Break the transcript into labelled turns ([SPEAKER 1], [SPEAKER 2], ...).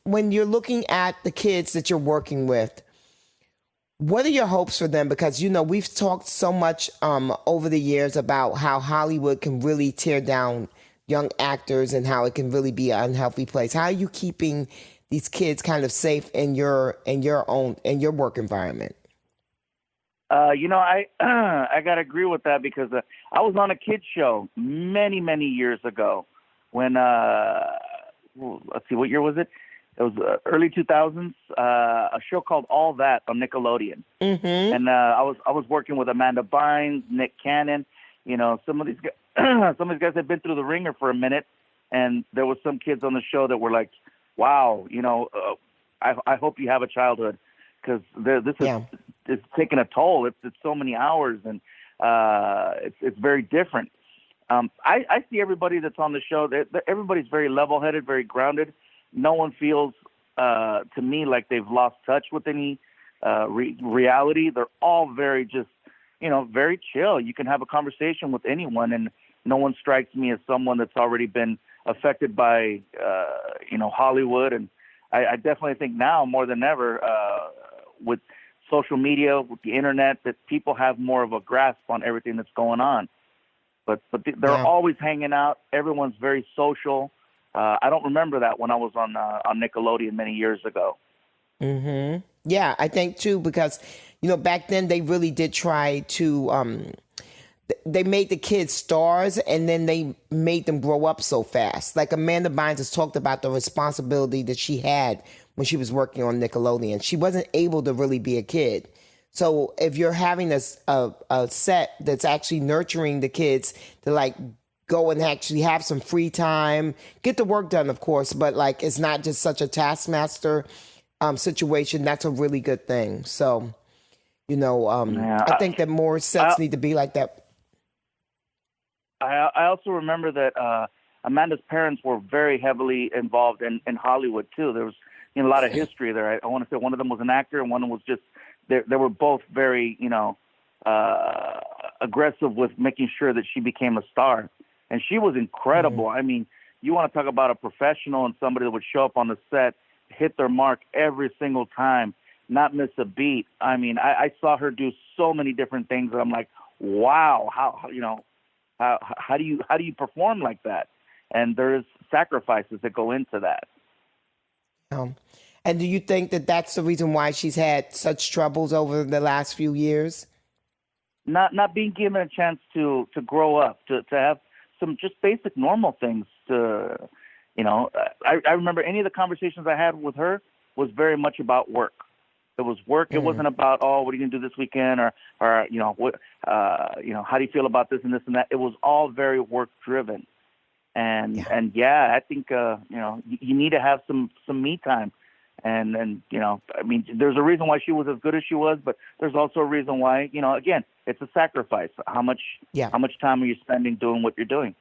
[SPEAKER 1] when you're looking at the kids that you're working with, what are your hopes for them? Because, we've talked so much over the years about how Hollywood can really tear down young actors and how it can really be an unhealthy place. How are you keeping these kids kind of safe in your work environment?
[SPEAKER 2] I gotta agree with that because I was on a kids show many, many years ago when let's see, what year was it? It was early 2000s. A show called All That on Nickelodeon, and I was working with Amanda Bynes, Nick Cannon. Some of these guys had been through the ringer for a minute, and there was some kids on the show that were like, "Wow, I hope you have a childhood because this is it's taking a toll. It's so many hours, and it's very different." I see everybody that's on the show. Everybody's very level-headed, very grounded. No one feels to me like they've lost touch with any reality. They're all very just, very chill. You can have a conversation with anyone, and no one strikes me as someone that's already been affected by, Hollywood. And I definitely think now more than ever with social media, with the internet, that people have more of a grasp on everything that's going on. But they're always hanging out. Everyone's very social. I don't remember that when I was on Nickelodeon many years ago.
[SPEAKER 1] Mm-hmm. Yeah, I think too, because, back then they really did try to, they made the kids stars and then they made them grow up so fast. Like Amanda Bynes has talked about the responsibility that she had when she was working on Nickelodeon. She wasn't able to really be a kid. So if you're having a set that's actually nurturing the kids to like go and actually have some free time, get the work done, of course, but like it's not just such a taskmaster situation, that's a really good thing. So, I think that more sets need to be like that.
[SPEAKER 2] I also remember that Amanda's parents were very heavily involved in Hollywood too. There was a lot of history there. I want to say one of them was an actor and one was just, they were both very, aggressive with making sure that she became a star. And she was incredible. I mean, you want to talk about a professional and somebody that would show up on the set, hit their mark every single time, not miss a beat. I mean, I saw her do so many different things that I'm like, wow, how do you perform like that? And there's sacrifices that go into that.
[SPEAKER 1] And do you think that that's the reason why she's had such troubles over the last few years?
[SPEAKER 2] Not being given a chance to grow up, to have some just basic normal things to, I remember any of the conversations I had with her was very much about work. It was work. It wasn't about, what are you going to do this weekend or how do you feel about this and this and that? It was all very work driven. And I think, you need to have some me time. And I mean, there's a reason why she was as good as she was, but there's also a reason why, again, it's a sacrifice. How much time are you spending doing what you're doing?